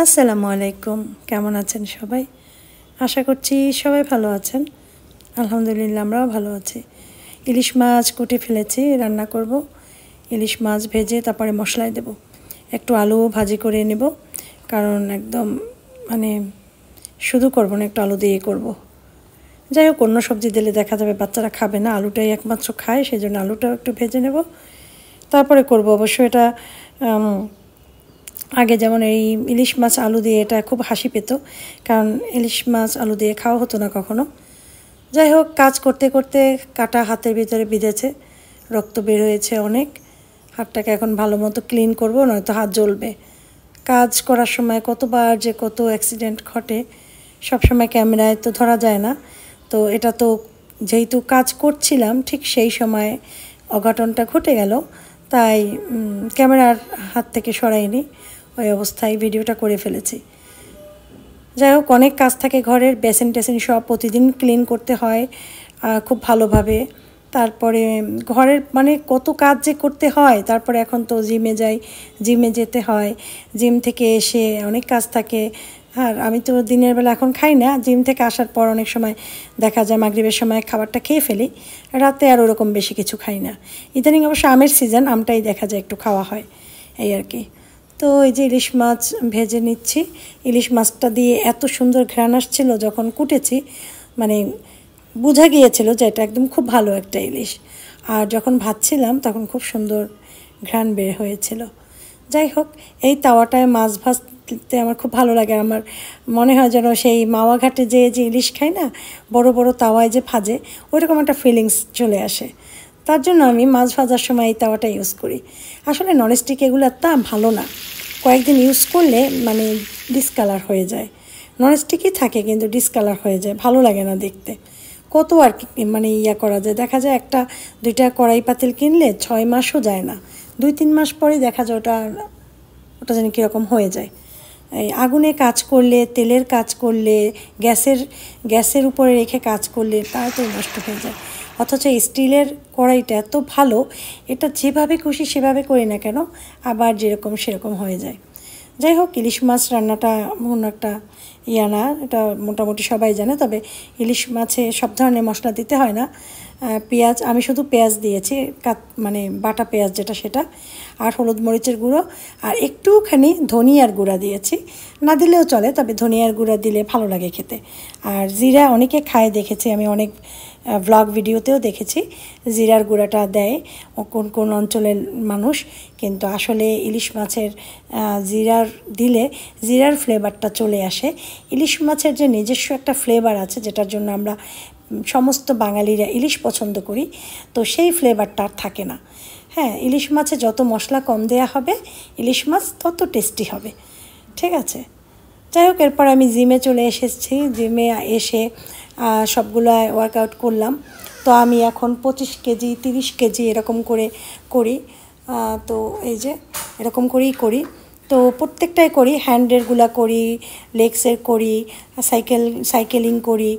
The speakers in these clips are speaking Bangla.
আসসালামু আলাইকুম। কেমন আছেন সবাই? আশা করছি সবাই ভালো আছেন। আলহামদুলিল্লাহ আমরাও ভালো আছি। ইলিশ মাছ কুটে ফেলেছি, রান্না করব। ইলিশ মাছ ভেজে তারপরে মশলায় দেব। একটু আলু ভাজি করে নেব, কারণ একদম মানে শুধু করব না, একটু আলু দিয়ে করব। যাই হোক, অন্য সবজি দিলে দেখা যাবে বাচ্চারা খাবে না, আলুটাই একমাত্র খায়, সেই জন্য আলুটাও একটু ভেজে নেব, তারপরে করব। অবশ্য এটা আগে যেমন এই ইলিশ মাছ আলু দিয়ে এটা খুব হাসি পেত, কারণ ইলিশ মাছ আলু দিয়ে খাওয়া হতো না কখনো। যাই হোক, কাজ করতে করতে কাটা হাতের ভিতরে বিঁধেছে, রক্ত বের হয়েছে অনেক। হাতটাকে এখন ভালো মতো ক্লিন করবো, নয়তো হাত জ্বলবে। কাজ করার সময় কতবার যে কত অ্যাক্সিডেন্ট ঘটে, সবসময় ক্যামেরায় তো ধরা যায় না। তো এটা তো যেহেতু কাজ করছিলাম ঠিক সেই সময় অঘটনটা ঘটে গেল, তাই ক্যামেরার হাত থেকে সরাইনি, ওই অবস্থায় ভিডিওটা করে ফেলেছি। যাই হোক, অনেক কাজ থাকে ঘরের, বেসিন টেসিন সব প্রতিদিন ক্লিন করতে হয় খুব ভালোভাবে। তারপরে ঘরের মানে কত কাজ যে করতে হয়। তারপরে এখন তো জিমে যাই, জিমে যেতে হয়, জিম থেকে এসে অনেক কাজ থাকে। আর আমি তো দিনের বেলা এখন খাই না, জিম থেকে আসার পর অনেক সময় দেখা যায় মাগরিবের সময় খাবারটা খেয়ে ফেলি, রাতে আর ওরকম বেশি কিছু খাই না। ইদানিং অবশ্য আমের সিজন, আমটাই দেখা যায় একটু খাওয়া হয়, এই আর কি। তো এই যে ইলিশ মাছ ভেজে নিচ্ছি। ইলিশ মাছটা দিয়ে এত সুন্দর ঘ্রাণ আসছিল যখন কুটেছি, মানে বোঝা গিয়েছিল যে এটা একদম খুব ভালো একটা ইলিশ। আর যখন ভাজছিলাম তখন খুব সুন্দর ঘ্রাণ বের হয়েছিল। যাই হোক, এই তাওয়াটায় মাছ ভাজতে আমার খুব ভালো লাগে। আমার মনে হয় যেন সেই মাওয়া ঘাটে যে যে ইলিশ খাই না, বড় বড় তাওয়ায় যে ভাজে, ওইরকম একটা ফিলিংস চলে আসে। তার জন্য আমি মাছ ভাজার সময় এই তাওয়াটা ইউজ করি। আসলে ননস্টিক এগুলো তা ভালো না, কয়েকদিন ইউজ করলে মানে ডিসকালার হয়ে যায়। ননস্টিকই থাকে কিন্তু ডিসকালার হয়ে যায়, ভালো লাগে না দেখতে। কত আর কি মানে করা যায়, দেখা যায় একটা দুইটা কড়াই পাতিল কিনলে 6 মাসও যায় না, 2-3 মাস পরে দেখা যায় ওটা ওটা যেন কীরকম হয়ে যায়। এই আগুনে কাজ করলে, তেলের কাজ করলে, গ্যাসের উপরে রেখে কাজ করলে তাড়াতাড়ি নষ্ট হয়ে যায়। অথচ স্টিলের কড়াইটা এত ভালো, এটা যেভাবে খুশি সেভাবে করি না কেন আবার যেরকম সেরকম হয়ে যায়। যাই হোক, ইলিশ মাছ রান্নাটা এমন একটা না, এটা মোটামুটি সবাই জানে। তবে ইলিশ মাছে সব ধরনের মশলা দিতে হয় না। পেঁয়াজ, আমি শুধু পেঁয়াজ দিয়েছি, মানে বাটা পেঁয়াজ যেটা সেটা, আর হলুদ মরিচের গুঁড়ো, আর একটুখানি ধনিয়ার গুঁড়া দিয়েছি। না দিলেও চলে, তবে ধনিয়ার গুঁড়া দিলে ভালো লাগে খেতে। আর জিরা অনেকে খায় দেখেছি, আমি অনেক ভ্লগ ভিডিওতেও দেখেছি জিরার গুঁড়াটা দেয় কোন কোন অঞ্চলের মানুষ। কিন্তু আসলে ইলিশ মাছের জিরার ফ্লেভারটা চলে আসে। ইলিশ মাছের যে নিজস্ব একটা ফ্লেভার আছে, যেটার জন্য আমরা সমস্ত বাঙালিরা ইলিশ পছন্দ করি, তো সেই ফ্লেভারটা আর থাকে না। হ্যাঁ, ইলিশ মাছে যত মশলা কম দেয়া হবে, ইলিশ মাছ তত টেস্টি হবে। ঠিক আছে। যাই হোক, এরপর আমি জিমে চলে এসেছি। জিমে এসে সবগুলো ওয়ার্কআউট করলাম। তো আমি এখন 25 কেজি 30 কেজি এরকম করে করি। তো এই যে এরকম করেই করি। তো প্রত্যেকটাই করি, হ্যান্ডেরগুলা করি, লেগসের করি, সাইকেলিং করি,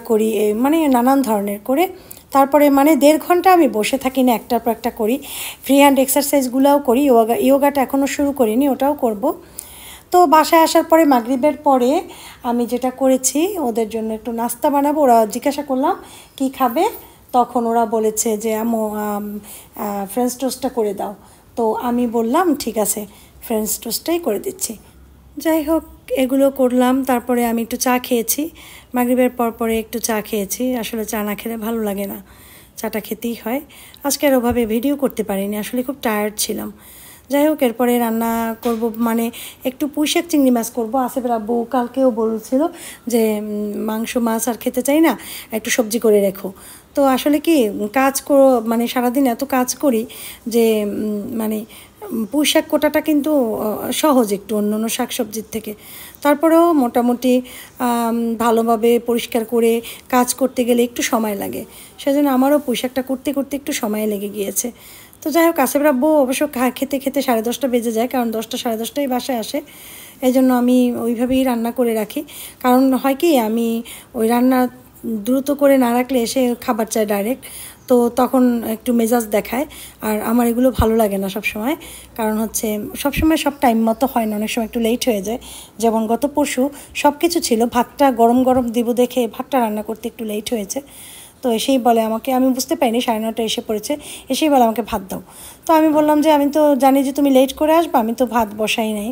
করি, মানে নানান ধরনের করে। তারপরে মানে 1.5 ঘন্টা আমি বসে থাকি না, একটার পর একটা করি। ফ্রি হ্যান্ড এক্সারসাইজগুলোও করি, ইয়োগাটা এখনও শুরু করিনি, ওটাও করব। তো বাসায় আসার পরে মাগরিবের পরে আমি যেটা করেছি, ওদের জন্য একটু নাস্তা বানাবো। ওরা জিজ্ঞাসা করলাম কি খাবে, তখন ওরা বলেছে যে আম্মু ফ্রেঞ্চ টোস্টটা করে দাও। তো আমি বললাম ঠিক আছে, ফ্রেঞ্চ টোস্টটাই করে দিচ্ছি। যাই হোক, এগুলো করলাম। তারপরে আমি একটু চা খেয়েছি, মাগরিবের পরে একটু চা খেয়েছি। আসলে চা না খেলে ভালো লাগে না, চাটা খেতেই হয়। আজকে আর ওভাবে ভিডিও করতে পারিনি, আসলে খুব টায়ার্ড ছিলাম। যাই হোক, এরপরে রান্না করব, মানে একটু পুঁইশাক চিংড়ি মাছ করবো। আসিফের আব্বু কালকেও বলছিল যে মাংস মাছ আর খেতে চাই না, একটু সবজি করে রেখো। তো আসলে কি মানে সারাদিন এত কাজ করি যে মানে পুঁইশাক কোটাটা কিন্তু সহজ একটু অন্য অন্য শাকসবজির থেকে। তারপরেও মোটামুটি ভালোভাবে পরিষ্কার করে কাজ করতে গেলে একটু সময় লাগে, সেজন্য আমারও পুঁইশাকটা করতে করতে একটু সময় লেগে গিয়েছে। তো যাই হোক, আসিফের আব্বু অবশ্য খেতে খেতে 10:30 বেজে যায়, কারণ 10টা 10:30টায় বাসায় আসে। এই জন্য আমি ওইভাবেই রান্না করে রাখি। কারণ হয় কি, আমি ওই রান্না দ্রুত করে না রাখলে এসে খাবার চায় ডাইরেক্ট। তো তখন একটু মেজাজ দেখায়। আর আমার এগুলো ভালো লাগে না সব সময়, কারণ হচ্ছে সবসময় সব টাইম মতো হয় না, অনেক সময় একটু লেট হয়ে যায়। যেমন গত পরশু সব কিছু ছিল, ভাতটা গরম গরম দিব দেখে ভাতটা রান্না করতে একটু লেট হয়েছে। তো এসেই বলে আমাকে, আমি বুঝতে পারিনি 9:30 এসে পড়েছে, এসেই বলে আমাকে ভাত দাও। তো আমি বললাম যে আমি তো জানি যে তুমি লেট করে আসবে, আমি তো ভাত বসাই নাই,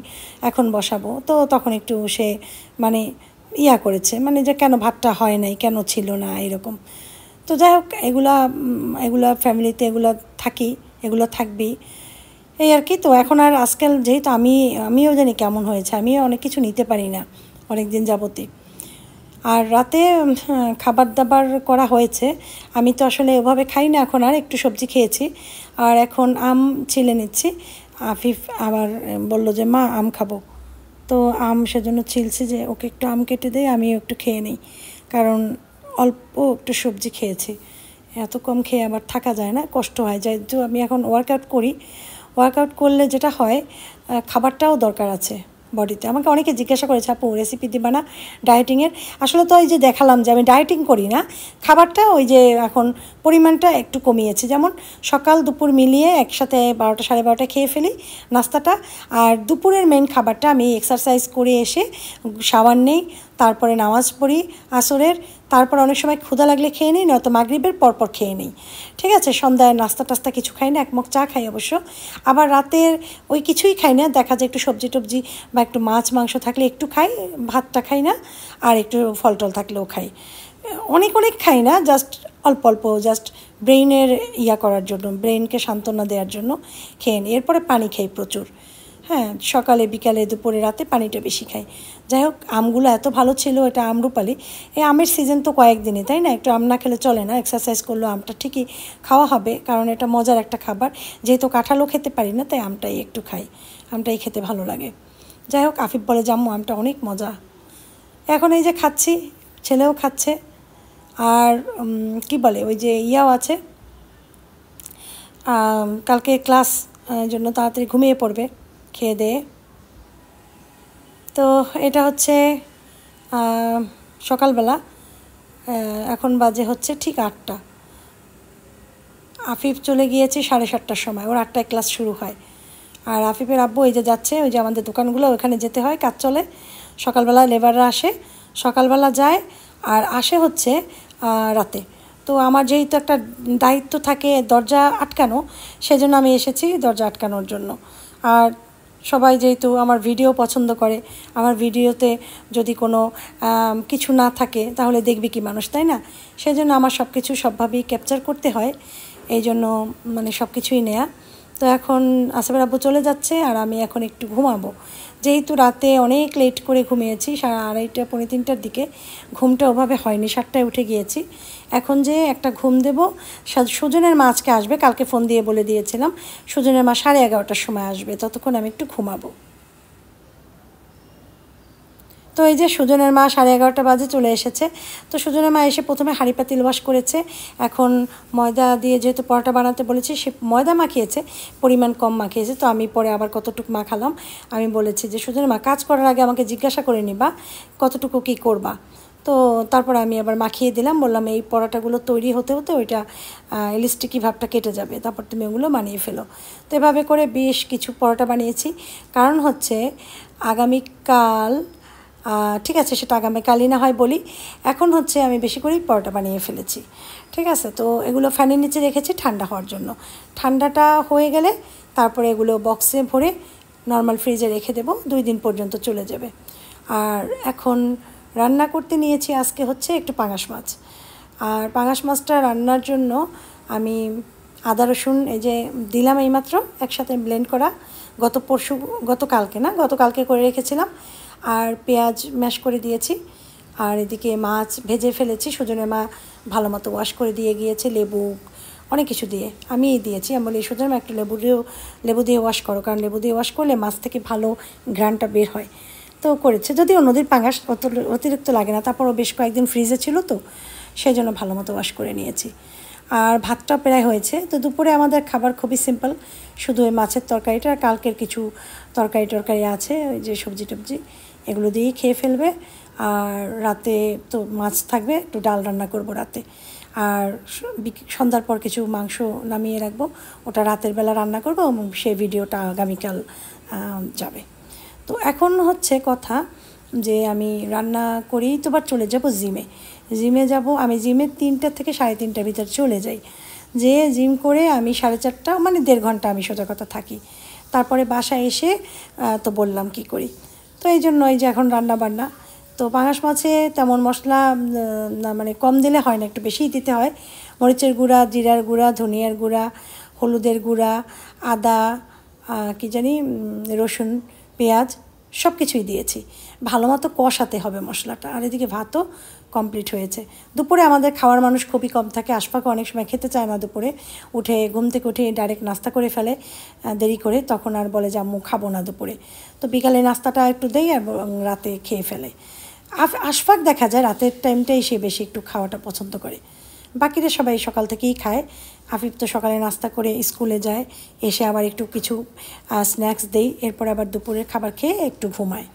এখন বসাবো। তো তখন একটু সে মানে করেছে, মানে যে কেন ভাতটা হয় নাই, কেন ছিল না, এরকম। তো যাই হোক, এগুলা ফ্যামিলিতে এগুলো থাকি, এগুলো থাকবেই, এই আর কি। তো এখন আর আজকাল যেহেতু আমিও জানি কেমন হয়েছে, আমিও অনেক কিছু নিতে পারি না অনেক দিন যাবতই। আর রাতে খাবার দাবার করা হয়েছে। আমি তো আসলে ওভাবে খাই না এখন, আর একটু সবজি খেয়েছি। আর এখন আম ছিলে নিচ্ছি। আফিফ আবার বলল যে মা আম খাবো, তো আম সেজন্য ছিলছি যে ওকে একটু আম কেটে দেই, আমিও একটু খেয়ে নিই। কারণ অল্প একটু সবজি খেয়েছি, এত কম খেয়ে আবার থাকা যায় না, কষ্ট হয় যায়। তো আমি এখন ওয়ার্কআউট করি, ওয়ার্কআউট করলে যেটা হয়, খাবারটাও দরকার আছে বডিতে। আমাকে অনেকে জিজ্ঞাসা করেছে আপু রেসিপি দিবা না ডায়েটিংয়ের। আসলে তো ওই যে দেখালাম যে আমি ডায়েটিং করি না, খাবারটা ওই যে এখন পরিমাণটা একটু কমিয়েছি। যেমন সকাল দুপুর মিলিয়ে একসাথে 12টা 12:30 খেয়ে ফেলি নাস্তাটা। আর দুপুরের মেন খাবারটা আমি এক্সারসাইজ করে এসে শাওয়ার নেই, তারপরে নামাজ পড়ি আসরের, তারপর অনেক সময় ক্ষুধা লাগলে খেয়ে নিই, নয়তো মাগরিবের পরপর খেয়ে নিই। ঠিক আছে, সন্ধ্যায় নাস্তা টাস্তা কিছু খাই না, এক মগ চা খাই অবশ্য। আবার রাতের ওই কিছুই খাই না, দেখা যায় একটু সবজি টবজি বা একটু মাছ মাংস থাকলে একটু খাই, ভাতটা খাই না। আর একটু ফল টল থাকলেও খাই, অনেক অনেক খাই না, জাস্ট অল্প অল্প, জাস্ট ব্রেইনের করার জন্য, ব্রেইনকে সান্ত্বনা দেওয়ার জন্য খেয়ে নিই। এরপরে পানি খাই প্রচুর, হ্যাঁ, সকালে বিকালে দুপুরে রাতে পানিটা বেশি খাই। যাই হোক, আমগুলো এত ভালো ছিল, এটা আমরুপালি। এই আমের সিজন তো কয়েকদিনই, তাই না? একটু আম না খেলে চলে না, এক্সারসাইজ করলেও আমটা ঠিকই খাওয়া হবে, কারণ এটা মজার একটা খাবার। যেহেতু কাঁঠালও খেতে পারি না, তাই আমটাই একটু খাই, আমটাই খেতে ভালো লাগে। যাই হোক, আফিফ বলে জাম্মু আমটা অনেক মজা। এখন এই যে খাচ্ছি, ছেলেও খাচ্ছে। আর কি বলে ওই যে আছে, কালকে ক্লাস, জন্য তাড়াতাড়ি ঘুমিয়ে পড়বে খেয়ে দেয়ে। তো এটা হচ্ছে সকালবেলা, এখন বাজে হচ্ছে ঠিক 8টা। আফিফ চলে গিয়েছে 7:30টার সময়, ওর 8টায় ক্লাস শুরু হয়। আর আফিফের আব্বু এই যে যাচ্ছে, ওই যে আমাদের দোকানগুলো ওখানে যেতে হয়, কাজ চলে। সকালবেলা লেবাররা আসে, সকালবেলা যায়, আর আসে হচ্ছে রাতে। তো আমার যেহেতু একটা দায়িত্ব থাকে দরজা আটকানো, সেজন্য আমি এসেছি দরজা আটকানোর জন্য। আর সবাই যেহেতু আমার ভিডিও পছন্দ করে, আমার ভিডিওতে যদি কোনো কিছু না থাকে তাহলে দেখবে কি মানুষ, তাই না? সেজন্য আমার সব কিছু সবভাবেই ক্যাপচার করতে হয়, এই জন্য মানে সব কিছুই নেয়া। তো এখন আসিফের আব্বু চলে যাচ্ছে, আর আমি এখন একটু ঘুমাবো। যেহেতু রাতে অনেক লেট করে ঘুমিয়েছি, 2:30 পৌনে 3টার দিকে, ঘুমটা ওভাবে হয়নি, 7টায় উঠে গিয়েছি। এখন যে একটা ঘুম দেব। সুজনের মা আজকে আসবে, কালকে ফোন দিয়ে বলে দিয়েছিলাম সুজনের মা 11:30টার সময় আসবে, ততক্ষণ আমি একটু ঘুমাবো। তো এই যে সুজনের মা 11:30 বাজে চলে এসেছে। তো সুজনের মা এসে প্রথমে হাঁড়ি পাতিল ওয়াশ করেছে। এখন ময়দা দিয়ে যেহেতু পরোটা বানাতে বলেছি, সে ময়দা মাখিয়েছে, পরিমাণ কম মাখিয়েছে। তো আমি পরে আবার কতটুকু মাখালাম, আমি বলেছি যে সুজনের মা কাজ করার আগে আমাকে জিজ্ঞাসা করে নিবা কতটুকু কী করবা। তো তারপর আমি আবার মাখিয়ে দিলাম, বললাম এই পরোটাগুলো তৈরি হতে হতে ওইটা ইলাস্টিকি ভাবটা কেটে যাবে, তারপর তুমি ওগুলো বানিয়ে ফেলো। তো এভাবে করে বেশ কিছু পরোটা বানিয়েছি, কারণ হচ্ছে আগামীকাল, ঠিক আছে সেটা আগামীকালই না হয় বলি, এখন হচ্ছে আমি বেশি করেই পরোটা বানিয়ে ফেলেছি। ঠিক আছে, তো এগুলো ফ্যানের নিচে রেখেছি ঠান্ডা হওয়ার জন্য। ঠান্ডাটা হয়ে গেলে তারপরে এগুলো বক্সে ভরে নর্মাল ফ্রিজে রেখে দেবো, 2 দিন পর্যন্ত চলে যাবে। আর এখন রান্না করতে নিয়েছি আজকে হচ্ছে একটু পাঙাশ মাছ। আর পাঙাশ মাছটা রান্নার জন্য আমি আদা রসুন এই যে দিলাম এইমাত্র একসাথে ব্লেন্ড করা, গতকালকে করে রেখেছিলাম। আর পেঁয়াজ ম্যাশ করে দিয়েছি। আর এদিকে মাছ ভেজে ফেলেছি, সুজনের মা ভালো মতো ওয়াশ করে দিয়ে গিয়েছে, লেবু অনেক কিছু দিয়ে আমিই দিয়েছি। আমি বলি সুজনের মা একটু লেবু দিয়ে ওয়াশ করো, কারণ লেবু দিয়ে ওয়াশ করলে মাছ থেকে ভালো ঘ্রাণটা বের হয়। তো করেছে, যদিও নদীর পাঙাশ অতিরিক্ত লাগে না, তারপরও বেশ কয়েকদিন ফ্রিজে ছিল, তো সেই জন্য ভালো মতো ওয়াশ করে নিয়েছি। আর ভাতটা প্রায় হয়েছে। তো দুপুরে আমাদের খাবার খুবই সিম্পল, শুধু ওই মাছের তরকারিটা, আর কালকের কিছু তরকারি আছে, ওই যে সবজি টবজি এগুলো দিয়েই খেয়ে ফেলবে। আর রাতে তো মাছ থাকবে, একটু ডাল রান্না করব রাতে। আর সন্ধ্যার পর কিছু মাংস নামিয়ে রাখবো, ওটা রাতের বেলা রান্না করব এবং সেই ভিডিওটা আগামীকাল যাবে। তো এখন হচ্ছে কথা যে আমি রান্না করেই তো আবার চলে যাব জিমে যাব। আমি জিমে 3টা থেকে 3:30টার ভিতরে চলে যাই, যে জিম করে আমি 4:30 মানে 1.5 ঘন্টা আমি সোজা কথা থাকি। তারপরে বাসায় এসে তো বললাম কি করি, তো এই জন্য এই যে এখন রান্না বান্না। তো পাঙাশ মাছে তেমন মশলা না, মানে কম দিলে হয় না, একটু বেশিই দিতে হয়। মরিচের গুঁড়া, জিরার গুঁড়া, ধনিয়ার গুঁড়া, হলুদের গুঁড়া, আদা, কি জানি রসুন, পেঁয়াজ সব কিছুই দিয়েছি। ভালো মতো কষাতে হবে মশলাটা। আর এদিকে ভাতও কমপ্লিট হয়েছে। দুপুরে আমাদের খাওয়ার মানুষ খুবই কম থাকে, আশফাকও অনেক সময় খেতে চায় না দুপুরে, উঠে ঘুম থেকে উঠে ডাইরেক্ট নাস্তা করে ফেলে দেরি করে, তখন আর বলে যে আম্মু খাবো না দুপুরে। তো বিকালে নাস্তাটা একটু দেই আর রাতে খেয়ে ফেলে। আশফাক দেখা যায় রাতের টাইমটাই সে বেশি একটু খাওয়াটা পছন্দ করে, বাকিরা সবাই সকাল থেকেই খায়। আফিফ তো সকালে নাস্তা করে স্কুলে যায়, এসে আবার একটু কিছু স্ন্যাক্স দেই, এরপর আবার দুপুরের খাবার খেয়ে একটু ঘুমায়,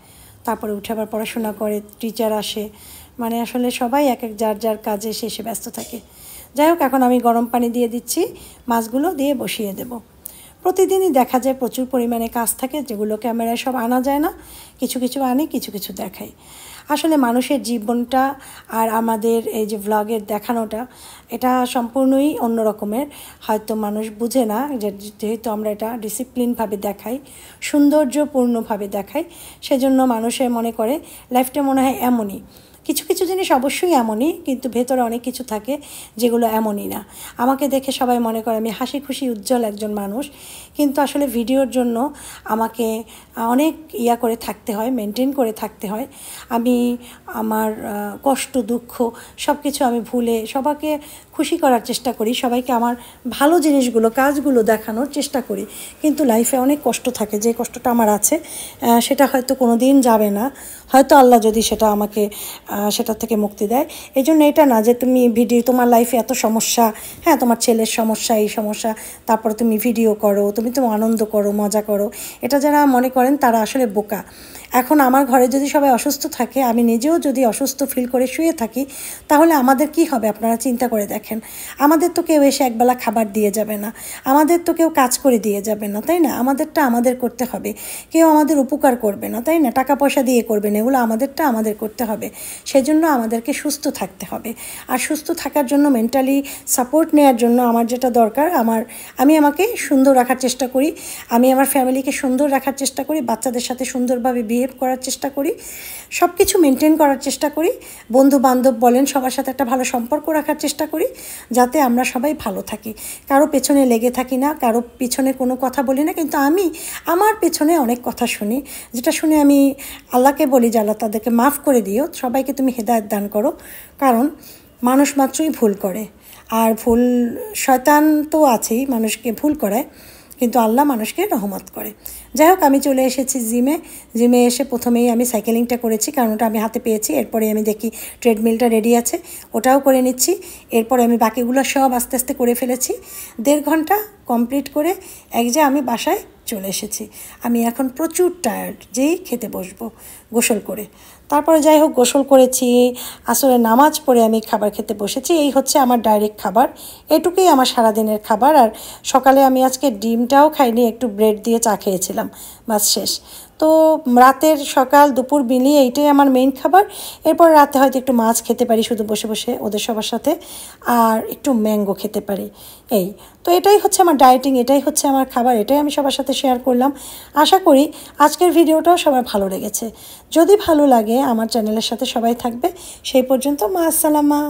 তারপরে উঠে আবার পড়াশোনা করে, টিচার আসে, মানে আসলে সবাই এক এক যার যার কাজে শেষে ব্যস্ত থাকে। যাই হোক, এখন আমি গরম পানি দিয়ে দিচ্ছি, মাছগুলো দিয়ে বসিয়ে দেব। প্রতিদিনই দেখা যায় প্রচুর পরিমাণে কাজ থাকে, যেগুলো ক্যামেরায় সব আনা যায় না, কিছু কিছু আনি, কিছু কিছু দেখাই। আসলে মানুষের জীবনটা আর আমাদের এই যে ভ্লগের দেখানোটা, এটা সম্পূর্ণই অন্য রকমের। হয়তো মানুষ বুঝে না যে যেহেতু আমরা এটা ডিসিপ্লিনভাবে দেখাই, সৌন্দর্যপূর্ণভাবে দেখাই, সেজন্য মানুষের মনে করে লাইফটা মনে হয় এমনই। কিছু কিছু জিনিস অবশ্যই এমনই, কিন্তু ভেতরে অনেক কিছু থাকে যেগুলো এমনই না। আমাকে দেখে সবাই মনে করে আমি হাসি খুশি উজ্জ্বল একজন মানুষ, কিন্তু আসলে ভিডিওর জন্য আমাকে অনেক করে থাকতে হয়, মেনটেন করে থাকতে হয়। আমি আমার কষ্ট দুঃখ সব কিছু আমি ভুলে সবাইকে খুশি করার চেষ্টা করি, সবাইকে আমার ভালো জিনিসগুলো কাজগুলো দেখানোর চেষ্টা করি, কিন্তু লাইফে অনেক কষ্ট থাকে। যে কষ্টটা আমার আছে সেটা হয়তো কোনো দিন যাবে না, হয়তো আল্লাহ যদি সেটা আমাকে সেটা থেকে মুক্তি দেয়। এই জন্য এটা না যে তুমি ভিডিও, তোমার লাইফে এত সমস্যা, হ্যাঁ তোমার ছেলের সমস্যা, এই সমস্যা, তারপরে তুমি ভিডিও করো, তুমি তো আনন্দ করো, মজা করো, এটা যারা মনে করেন তারা আসলে বোকা। এখন আমার ঘরে যদি সবাই অসুস্থ থাকে, আমি নিজেও যদি অসুস্থ ফিল করে শুয়ে থাকি, তাহলে আমাদের কি হবে আপনারা চিন্তা করে দেখেন। আমাদের তো কেউ এসে একবেলা খাবার দিয়ে যাবে না, আমাদের তো কেউ কাজ করে দিয়ে যাবে না, তাই না? আমাদেরটা আমাদের করতে হবে, কেউ আমাদের উপকার করবে না, তাই না? টাকা পয়সা দিয়ে করবে না, এগুলো আমাদেরটা আমাদের করতে হবে। সেজন্য আমাদেরকে সুস্থ থাকতে হবে। আর সুস্থ থাকার জন্য, মেন্টালি সাপোর্ট নেওয়ার জন্য আমার যেটা দরকার, আমি আমাকে সুন্দর রাখার চেষ্টা করি, আমি আমার ফ্যামিলিকে সুন্দর রাখার চেষ্টা করি, বাচ্চাদের সাথে সুন্দরভাবে বিহেভ করার চেষ্টা করি, সব কিছু মেনটেন করার চেষ্টা করি, বন্ধু বান্ধব বলেন সবার সাথে একটা ভালো সম্পর্ক রাখার চেষ্টা করি, যাতে আমরা সবাই ভালো থাকি। কারো পেছনে লেগে থাকি না, কারো পিছনে কোনো কথা বলি না, কিন্তু আমি আমার পেছনে অনেক কথা শুনি, যেটা শুনে আমি আল্লাহকে বলি যে আল্লাহ তাদেরকে মাফ করে দিও, সবাইকে তুমি হেদায়েত দান করো। কারণ মানুষ মাত্রই ভুল করে, আর ভুল, শয়তান তো আছেই মানুষকে ভুল করায়, কিন্তু আল্লাহ মানুষকে রহমত করে। যাই হোক, আমি চলে এসেছি জিমে এসে প্রথমেই আমি সাইকেলিংটা করেছি, কারণ ওটা আমি হাতে পেয়েছি। এরপরে আমি দেখি ট্রেডমিলটা রেডি আছে, ওটাও করে নিচ্ছি। এরপরে আমি বাকিগুলো সব আস্তে আস্তে করে ফেলেছি। 1.5 ঘন্টা কমপ্লিট করে আমি বাসায় চলে এসেছি। আমি এখন প্রচুর টায়ার্ড, যেই খেতে বসবো গোসল করে। তারপরে যাই হোক, গোসল করেছি, আসলে নামাজ পড়ে আমি খাবার খেতে বসেছি। এই হচ্ছে আমার ডাইরেক্ট খাবার, এটুকুই আমার সারাদিনের খাবার। আর সকালে আমি আজকে ডিমটাও খাইনি, একটু ব্রেড দিয়ে চা খেয়েছিলাম, বাস শেষ। তো রাতের, সকাল, দুপুর মিলিয়ে এইটাই আমার মেইন খাবার। এরপর রাতে হয়তো একটু মাছ খেতে পারি শুধু বসে বসে ওদের সবার সাথে, আর একটু ম্যাঙ্গো খেতে পারি। তো এটাই হচ্ছে আমার ডায়েটিং, এটাই হচ্ছে আমার খাবার, এটাই আমি সবার সাথে শেয়ার করলাম। আশা করি আজকের ভিডিওটাও সবার ভালো লেগেছে। যদি ভালো লাগে আমার চ্যানেলের সাথে সবাই থাকবে। সেই পর্যন্ত, মা আসসালামা।